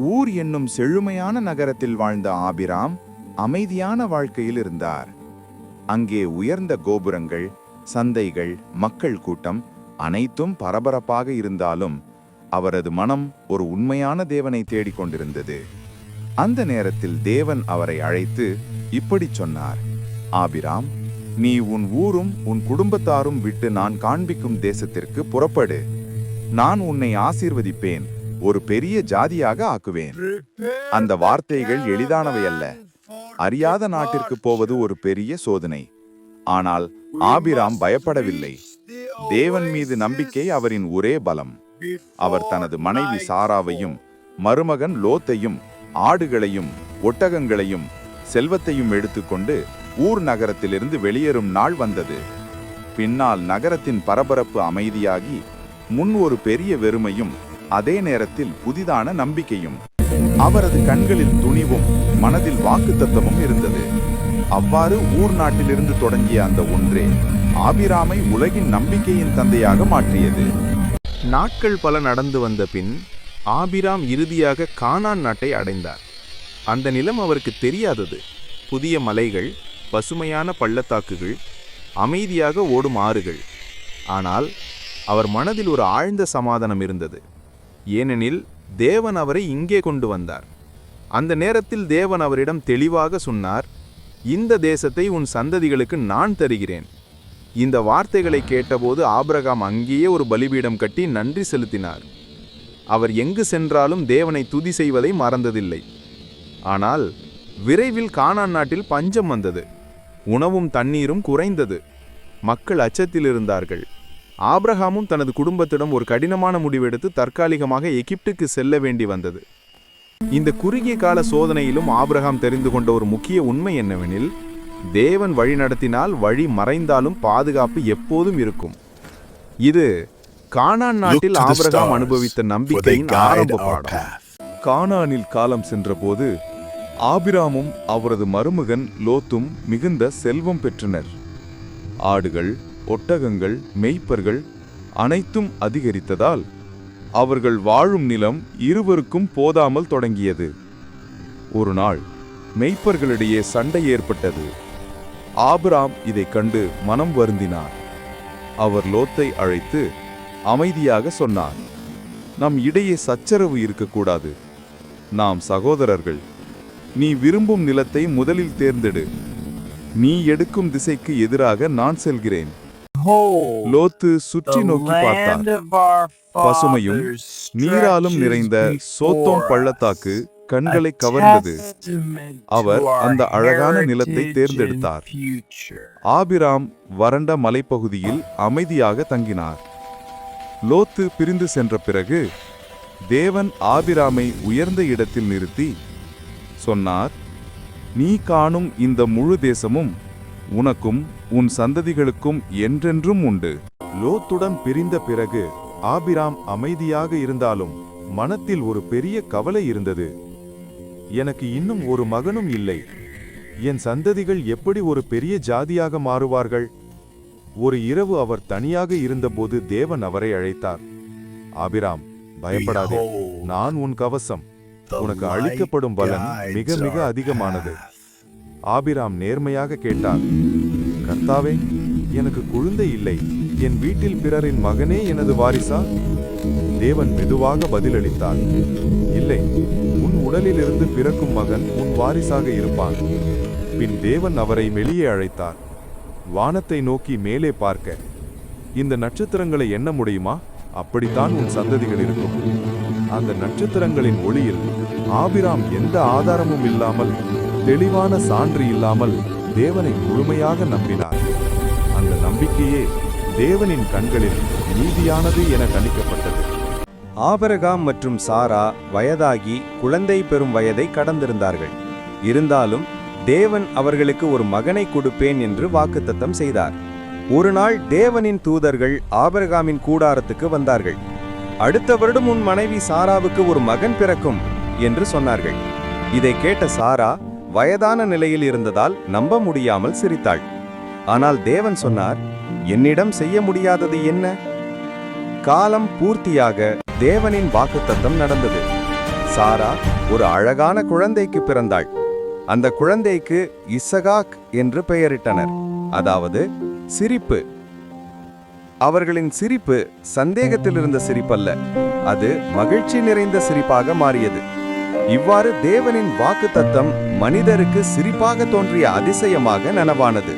ஊர் என்னும் செழுமையான நகரத்தில் வாழ்ந்த ஆபிராம் அமைதியான வாழ்க்கையில் இருந்தார். அங்கே உயர்ந்த கோபுரங்கள், சந்தைகள், மக்கள் கூட்டம் அனைத்தும் பரபரப்பாக இருந்தாலும் அவரது மனம் ஒரு உண்மையான தேவனை தேடிக்கொண்டிருந்தது. அந்த நேரத்தில் தேவன் அவரை அழைத்து இப்படி சொன்னார்: ஆபிராம், நீ உன் ஊரும் உன் குடும்பத்தாரும் விட்டு நான் காண்பிக்கும் தேசத்திற்கு புறப்படு. நான் உன்னை ஆசீர்வதிப்பேன், ஒரு பெரிய ஜாதியாக ஆக்குவேன். அந்த வார்த்தைகள் எளிதானவை அல்ல. அறியாத நாட்டிற்கு போவது ஒரு பெரிய சோதனை. ஆனால் ஆபிராம் பயப்படவில்லை. தேவன் மீது நம்பிக்கை அவரின் ஒரே பலம். அவர் தனது மனைவி சாராவையும் மருமகன் லோத்தையும் ஆடுகளையும் ஒட்டகங்களையும் செல்வத்தையும் எடுத்துக்கொண்டு ஊர் நகரத்திலிருந்து வெளியேறும் நாள் வந்தது. பின்னால் நகரத்தின் பரபரப்பு அமைதியாகி முன் ஒரு பெரிய வெறுமையும் அதே நேரத்தில் புதிதான நம்பிக்கையும். அவரது கண்களில் துணிவும் மனதில் வாக்குத்தத்தமும் இருந்தது. அவ்வாறு ஊர் நாட்டிலிருந்து தொடங்கிய அந்த ஒன்றே ஆபிராமை உலகின் நம்பிக்கையின் தந்தையாக மாற்றியது. நாட்கள் பல நடந்து வந்த பின் ஆபிராம் இறுதியாக கானான் நாட்டை அடைந்தார். அந்த நிலம் அவருக்கு தெரியாதது. புதிய மலைகள், பசுமையான பள்ளத்தாக்குகள், அமைதியாக ஓடும் ஆறுகள். ஆனால் அவர் மனதில் ஒரு ஆழ்ந்த சமாதானம் இருந்தது. ஏனெனில் தேவன் அவரை இங்கே கொண்டு வந்தார். அந்த நேரத்தில் தேவன் அவரிடம் தெளிவாக சொன்னார்: இந்த தேசத்தை உன் சந்ததிகளுக்கு நான் தருகிறேன். இந்த வார்த்தைகளை கேட்டபோது ஆபிரகாம் அங்கேயே ஒரு பலிபீடம் கட்டி நன்றி செலுத்தினார். அவர் எங்கு சென்றாலும் தேவனை துதி செய்வதை மறந்ததில்லை. ஆனால் விரைவில் கானான் நாட்டில் பஞ்சம் வந்தது. உணவும் தண்ணீரும் குறைந்தது. மக்கள் அச்சத்தில் இருந்தார்கள். ஆபிரகாமும் தனது குடும்பத்திடம் ஒரு கடினமான முடிவெடுத்து தற்காலிகமாக எகிப்துக்கு செல்ல வேண்டி வந்தது. இந்த குறுகிய கால சோதனையிலும் ஆபிரகாம் தெரிந்து கொண்ட ஒரு முக்கிய உண்மை என்னவெனில், தேவன் வழி நடத்தினால் வழி மறைந்தாலும் பாதுகாப்பு எப்போதும் இருக்கும். இது கானான் நாட்டில் ஆபிரகாம் அனுபவித்த நம்பிக்கையின் ஆரம்ப பாடம். கானானில் காலம் சென்றபோது ஆபிராமும் அவரது மருமகன் லோத்தும் மிகுந்த செல்வம் பெற்றனர். ஆடுகள், ஒட்டகங்கள், மேய்ப்பர்கள் அனைத்தும் அதிகரித்ததால் அவர்கள் வாழும் நிலம் இருவருக்கும் போதாமல் தொடங்கியது. ஒரு நாள் மேய்ப்பர்களிடையே சண்டை ஏற்பட்டது. ஆபிராம் இதை கண்டு மனம் வருந்தினார். அவர் லோத்தை அழைத்து அமைதியாக சொன்னார்: நம் இடையே சச்சரவு இருக்கக்கூடாது. நாம் சகோதரர்கள். நீ விரும்பும் நிலத்தை முதலில் தேர்ந்தெடு. நீ எடுக்கும் திசைக்கு எதிராக நான் செல்கிறேன். லோத்து சுற்றி நோக்கி பார்த்தார். பசுமையும் நீராலும் நிறைந்த சோத்தோம் பள்ளத்தாக்கு கண்களை கவர்ந்தது. அவர் அந்த அழகான நிலத்தை தேர்ந்தெடுத்தார். ஆபிராம் வறண்ட மலைப்பகுதியில் அமைதியாக தங்கினார். லோத்து பிரிந்து சென்ற பிறகு தேவன் ஆபிராமை உயர்ந்த இடத்தில் நிறுத்தி சொன்னார்: நீ காணும் இந்த முழு தேசமும் உனக்கும் உன் சந்ததிகளுக்கும் என்றென்றும் உண்டு. லோத்துடன் பிரிந்த பிறகு ஆபிராம் அமைதியாக இருந்தாலும் மனத்தில் ஒரு பெரிய கவலை இருந்தது. எனக்கு இன்னும் ஒரு மகனும் இல்லை. என் சந்ததிகள் எப்படி ஒரு பெரிய ஜாதியாக மாறுவார்கள்? ஒரு இரவு அவர் தனியாக இருந்தபோது தேவன் அவரை அழைத்தார். ஆபிராம், பயப்படாதே, நான் உன் கவசம். உனக்கு அளிக்கப்படும் பலன் மிக மிக அதிகமானது. ஆபிராம் நேர்மையாக கேட்டார்: கர்த்தாவே, எனக்கு குழந்தை இல்லை. என் வீட்டில் பிறரின் மகனே எனது வாரிசா? தேவன் மெதுவாக பதிலளித்தார்: இல்லை, உன் உடலிலிருந்து பிறக்கும் மகன் உன் வாரிசாக இருப்பான். பின் தேவன் அவரை வெளியே அழைத்தார். வானத்தை நோக்கி மேலே பார்க்க. இந்த நட்சத்திரங்களை எண்ண முடியுமா? அப்படித்தான் உன் சந்ததிகள் இருக்கும். அந்த நட்சத்திரங்களின் ஒளியில் ஆபிராம் எந்த ஆதாரமும் இல்லாமல், தெளிவான சான்று இல்லாமல் தேவனை முழுமையாக நம்பினார். அந்த நம்பிக்கையே தேவனின் கண்களில் நீதியானது என கணிக்கப்பட்டது. ஆபிரகாம் மற்றும் சாரா வயதாகி குழந்தை பெறும் வயதை கடந்திருந்தார்கள். இருந்தாலும் தேவன் அவர்களுக்கு ஒரு மகனை கொடுப்பேன் என்று வாக்குத்தத்தம் செய்தார். ஒரு நாள் தேவனின் தூதர்கள் ஆபிரகாமின் கூடாரத்துக்கு வந்தார்கள். அடுத்த வருடம் உன் மனைவி சாராவுக்கு ஒரு மகன் பிறக்கும் என்று சொன்னார்கள். இதை கேட்ட சாரா வயதான நிலையில் இருந்ததால் நம்ப முடியாமல் சிரித்தாள். ஆனால் தேவன் சொன்னார்: என்னிடம் செய்ய முடியாதது என்ன? காலம் பூர்த்தியாக தேவனின் வாக்குத்தத்தம் நடந்தது. சாரா ஒரு அழகான குழந்தைக்கு பிறந்தாள். அந்த குழந்தைக்கு இசகாக் என்று பெயரிட்டனர், அதாவது சிரிப்பு. அவர்களின் சிரிப்பு சந்தேகத்தில் இருந்த சிரிப்பல்ல, அது மகிழ்ச்சி நிறைந்த சிரிப்பாக மாறியது. இவ்வாறு தேவனின் வாக்குத்தத்தம் மனிதருக்கு சிரிப்பாக தோன்றிய அதிசயமாக நனவானது.